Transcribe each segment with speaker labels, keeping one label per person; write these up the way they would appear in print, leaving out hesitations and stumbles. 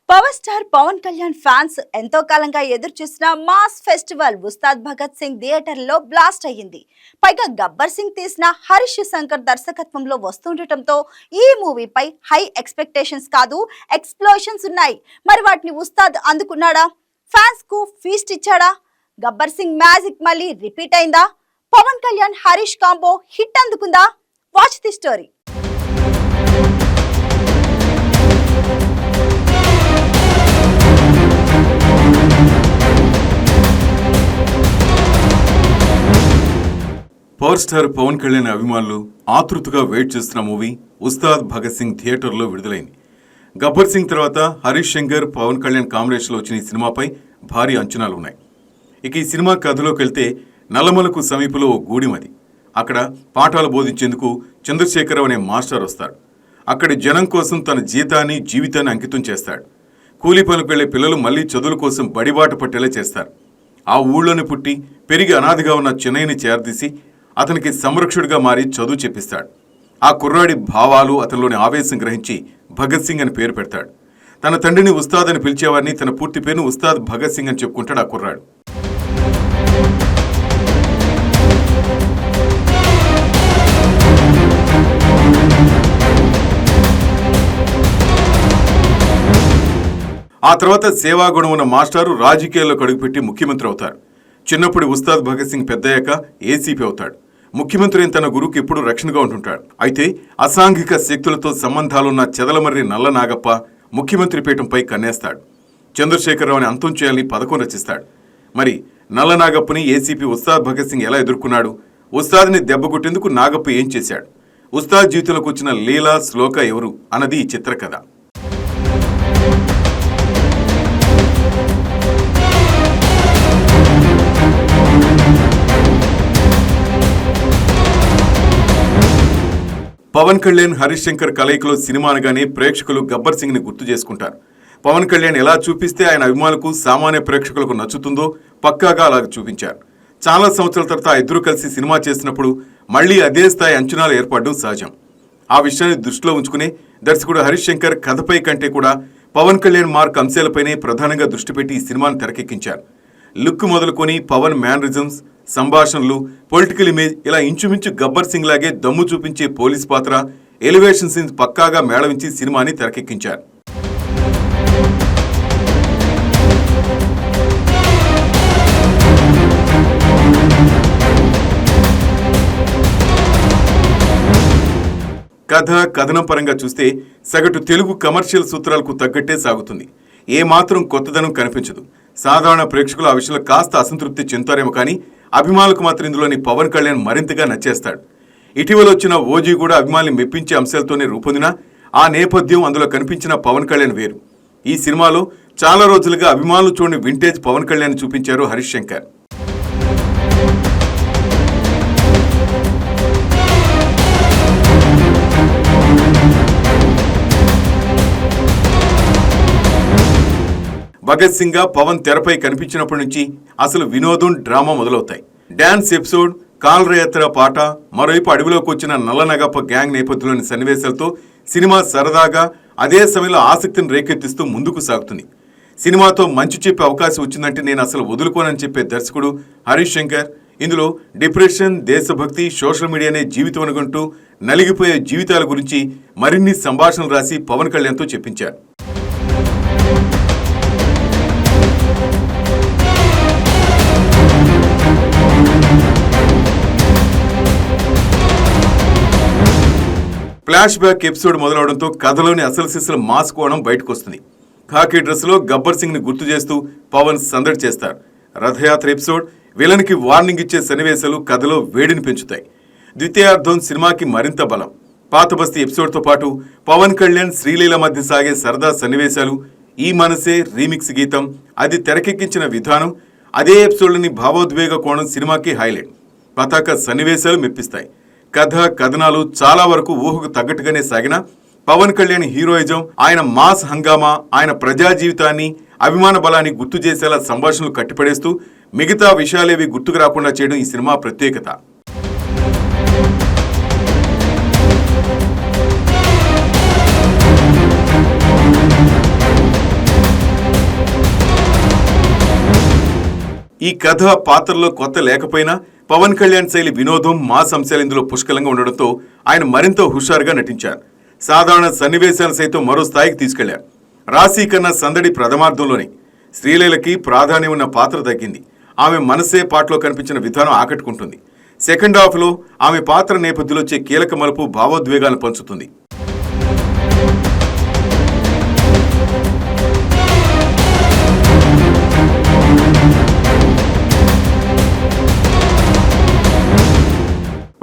Speaker 1: Power star Pawan Kalyan fans ఎంతో కాలంగా ఎదురు చూసిన mass festival Ustaad Bhagat Singh theatre లో బ్లాస్ట్ అయ్యింది. పైగా గబ్బర్ సింగ్ తీసిన హరీష్ శంకర్ దర్శకత్వంలో వస్తుండటంతో ఈ మూవీపై హై ఎక్స్పెక్టేషన్స్ కాదు, ఎక్స్ప్లోషన్స్ ఉన్నాయి. మరి వాటిని ఉస్తాద్ అందుకున్నాడా? ఫ్యాన్స్ కు ఫీస్ట్ ఇచ్చాడా? గబ్బర్ సింగ్ మ్యాజిక్ మళ్ళీ రిపీట్ అయిందా? పవన్ కళ్యాణ్ హరీష్ కాంబో హిట్ అందుకుందా? Watch the story.
Speaker 2: Power star Pawan Kalyan అభిమానులు ఆతృతగా వెయిట్ చేస్తున్న మూవీ ఉస్తాద్ భగత్ సింగ్ థియేటర్లో విడుదలైంది. గబ్బర్ సింగ్ తర్వాత హరీష్ శంకర్ పవన్ కళ్యాణ్ కాంబినేషన్లో వచ్చిన ఈ సినిమాపై భారీ అంచనాలు ఉన్నాయి. ఇక ఈ సినిమా కథలోకి వెళ్తే నల్లమలకు సమీపంలో ఓ గూడిమది. అక్కడ పాఠాలు బోధించేందుకు చంద్రశేఖరరావు అనే మాస్టర్ వస్తాడు. అక్కడి జనం కోసం తన జీతాన్ని జీవితాన్ని అంకితం చేస్తాడు. కూలీ పనులకు వెళ్లే పిల్లలు మళ్లీ చదువుల కోసం బడిబాట పట్టేలా చేస్తారు. ఆ ఊళ్ళోనే పుట్టి పెరిగి అనాథగా ఉన్న చెన్నైని చేరదీసి అతనికి సంరక్షకుడిగా మారి చదువు చెప్పిస్తాడు. ఆ కుర్రాడి భావాలు అతనిలోని ఆవేశం గ్రహించి భగత్ సింగ్ అని పేరు పెడతాడు. తన తండ్రిని ఉస్తాద్ అని పిలిచేవారిని తన పూర్తి పేరును ఉస్తాద్ భగత్ సింగ్ అని చెప్పుకుంటాడు ఆ కుర్రాడు. ఆ తర్వాత సేవాగుణం ఉన్న మాస్టారు రాజకీయాల్లో అడుగుపెట్టి ముఖ్యమంత్రి అవుతారు. చిన్నప్పుడు ఉస్తాద్ భగత్ సింగ్ పెద్దయ్యాక ఏసీపీ అవుతాడు. ముఖ్యమంత్రి అయిన తన గురువుకి ఎప్పుడూ రక్షణగా ఉంటుంటాడు. అయితే అసాంఘిక శక్తులతో సంబంధాలున్న చెదలమర్రి నల్ల నాగప్ప ముఖ్యమంత్రి పీఠంపై కన్నేస్తాడు. చంద్రశేఖరరావుని అంతం చేయాలని పథకం రచిస్తాడు. మరి నల్ల నాగప్పని ఏసీపీ ఉస్తాద్ భగత్ సింగ్ ఎలా ఎదుర్కొన్నాడు? ఉస్తాద్ని దెబ్బకొట్టేందుకు నాగప్ప ఏం చేశాడు? ఉస్తాద్ జీవితంలోకి వచ్చిన లీలా శ్లోక ఎవరు అన్నది ఈ చిత్రకథ. పవన్ కళ్యాణ్ హరీష్ శంకర్ కలయికలో సినిమా అనగానే ప్రేక్షకులు గబ్బర్ సింగ్ ని గుర్తు చేసుకుంటారు. పవన్ కళ్యాణ్ ఎలా చూపిస్తే ఆయన అభిమానులకు సామాన్య ప్రేక్షకులకు నచ్చుతుందో పక్కాగా అలా చూపించారు. చాలా సంవత్సరాల తర్వాత ఆ ఇద్దరు కలిసి సినిమా చేసినప్పుడు మళ్లీ అదే స్థాయి అంచనాలు ఏర్పడడం సహజం. ఆ విషయాన్ని దృష్టిలో ఉంచుకునే దర్శకుడు హరీష్ శంకర్ కథపై కంటే కూడా పవన్ కళ్యాణ్ మార్క్ అంశాలపైనే ప్రధానంగా దృష్టి పెట్టి ఈ సినిమాను తెరకెక్కించారు. లుక్ మొదలుకొని పవన్ మ్యానరిజమ్స్, సంభాషణలు, పొలిటికల్ ఇమేజ్ ఇలా ఇంచుమించు గబ్బర్ సింగ్ లాగే దమ్ము చూపించే పోలీస్ పాత్ర, ఎలివేషన్ సీన్స్ పక్కాగా మేళవించి సినిమాని తెరకెక్కించారు. కథ కథనం పరంగా చూస్తే సగటు తెలుగు కమర్షియల్ సూత్రాలకు తగ్గట్టే సాగుతుంది. ఏమాత్రం కొత్తదనం కనిపించదు. సాధారణ ప్రేక్షకులు ఆ విషయంలో కాస్త అసంతృప్తి చెందుతారేమో కానీ అభిమానులకు మాత్రం ఇందులోని పవన్ కళ్యాణ్ మరింతగా నచ్చేస్తాడు. ఇటీవల వచ్చిన ఓజీ కూడా అభిమానులు మెప్పించే అంశాలతోనే రూపొందిన ఆ నేపథ్యం అందులో కనిపించిన పవన్ కళ్యాణ్ వేరు. ఈ సినిమాలో చాలా రోజులుగా అభిమానులు చూడని వింటేజ్ పవన్ కళ్యాణ్ చూపించారు హరీష్ శంకర్. భగత్ సింగ్ గా పవన్ తెరపై కనిపించినప్పటి నుంచి అసలు వినోదం, డ్రామా మొదలవుతాయి. డాన్స్ ఎపిసోడ్, కాల్రయాత్ర పాట, మరోవైపు అడవిలోకి వచ్చిన నల్లనగప్ప గ్యాంగ్ నేపథ్యంలోని సన్నివేశాలతో సినిమా సరదాగా అదే సమయంలో ఆసక్తిని రేకెత్తిస్తూ ముందుకు సాగుతుంది. సినిమాతో మంచి చెప్పే అవకాశం వచ్చిందంటే నేను అసలు వదులుకోనని చెప్పే దర్శకుడు హరీష్ శంకర్ ఇందులో డిప్రెషన్, దేశభక్తి, సోషల్ మీడియానే జీవితం అనుకుంటూ నలిగిపోయే జీవితాల గురించి మరిన్ని సంభాషణలు రాసి పవన్ కళ్యాణ్తో చెప్పించారు. ఫ్లాష్ బ్యాక్ ఎపిసోడ్ మొదలవడంతో కథలోని అసలు సిసలు మాస్ కోణం బయటకు వస్తుంది. ఖాకీ డ్రెస్లో గబ్బర్ సింగ్ ని గుర్తు చేస్తూ పవన్ సందడి చేస్తారు. రథయాత్ర ఎపిసోడ్ విలన్ కి వార్నింగ్ ఇచ్చే సన్నివేశాలు కథలో వేడిని పెంచుతాయి. ద్వితీయార్థం సినిమాకి మరింత బలం. పాత బస్తీ ఎపిసోడ్తో పాటు పవన్ కళ్యాణ్, శ్రీలీల మధ్య సాగే సరదా సన్నివేశాలు, ఈ మనసే రీమిక్స్ గీతం, అది తెరకెక్కించిన విధానం, అదే ఎపిసోడ్లోని భావోద్వేగ కోణం సినిమాకి హైలైట్. పతాక సన్నివేశాలు మెప్పిస్తాయి. కథ కథనాలు చాలా వరకు ఊహకు తగ్గట్టుగానే సాగిన పవన్ కళ్యాణ్ హీరోయిజం, ఆయన మాస్ హంగామా, ఆయన ప్రజా జీవితాన్ని, అభిమాన బలాన్ని గుర్తు చేసేలా సంభాషణలు కట్టిపడేస్తూ మిగతా విషయాలేవి గుర్తుకు రాకుండా చేయడం ఈ సినిమా ప్రత్యేకత. ఈ కథ పాత్రలో కొత్త లేకపోయినా పవన్ కళ్యాణ్ శైలి వినోదం మాస్ అంశాలు ఇందులో పుష్కలంగా ఉండడంతో ఆయన మరింత హుషారుగా నటించారు. సాధారణ సన్నివేశాలు సైతం మరో స్థాయికి తీసుకెళ్లారు. రాశి కన్నా సందడి ప్రథమార్థంలోనే శ్రీలీలకి ప్రాధాన్యం ఉన్న పాత్ర తగ్గింది. ఆమె మనసే పాటలో కనిపించిన విధానం ఆకట్టుకుంటుంది. సెకండ్ హాఫ్లో ఆమె పాత్ర నేపథ్యంలో వచ్చే కీలక మలుపు భావోద్వేగాలను పంచుతుంది.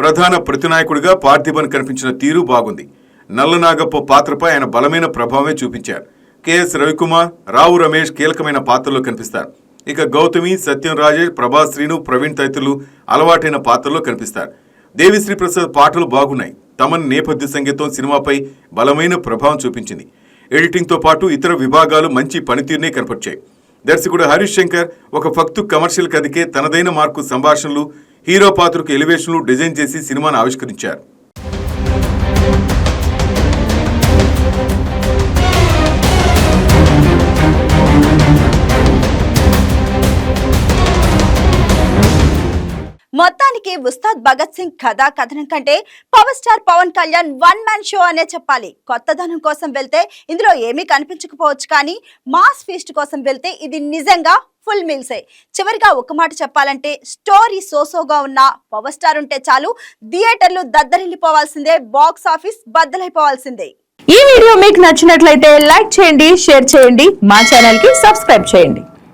Speaker 2: ప్రధాన ప్రతినాయకుడిగా పార్థిబన్ కనిపించిన తీరు బాగుంది. నల్లనాగప్ప పాత్రపై ఆయన బలమైన ప్రభావమే చూపించారు. కెఎస్ రవికుమార్, రావు రమేష్ కీలకమైన పాత్రలో కనిపిస్తారు. ఇక గౌతమి, సత్యం రాజేష్, ప్రభాస్, శ్రీను, ప్రవీణ్ తదితరులు అలవాటైన పాత్రలో కనిపిస్తారు. దేవిశ్రీ ప్రసాద్ పాటలు బాగున్నాయి. తమన్ నేపథ్య సంగీతం సినిమాపై బలమైన ప్రభావం చూపించింది. ఎడిటింగ్తో పాటు ఇతర విభాగాలు మంచి పనితీరునే కనపరిచాయి. దర్శకుడు హరీష్ శంకర్ ఒక ఫక్తు కమర్షియల్ కథకే తనదైన మార్కు సంభాషణలు, హీరో పాత్రకు ఎలివేషన్లు డిజైన్ చేసి సినిమాను ఆవిష్కరించారు.
Speaker 1: మొత్తానికి ఉస్తాద్ భగత్ సింగ్ కథా కథనం కంటే power star Pawan Kalyan one man show అనే చెప్పాలి. కొత్తదనం కోసం వెళ్తే ఇందులో ఏమీ కనిపించకపోవచ్చు, కానీ మాస్ ఫీస్ట్ కోసం వెళ్తే ఇది నిజంగా ఫుల్ మీల్సే. చివరిగా ఒక మాట చెప్పాలంటే స్టోరీ సోసోగా ఉన్న పవర్ స్టార్ ఉంటే చాలు, థియేటర్లు దద్దరిల్లిపోవాల్సిందే, బాక్స్ ఆఫీస్ బద్దలైపోవాల్సిందే.
Speaker 3: ఈ వీడియో మీకు నచ్చినట్లయితే లైక్ చేయండి, షేర్ చేయండి, మా ఛానల్ కి సబ్స్క్రైబ్ చేయండి.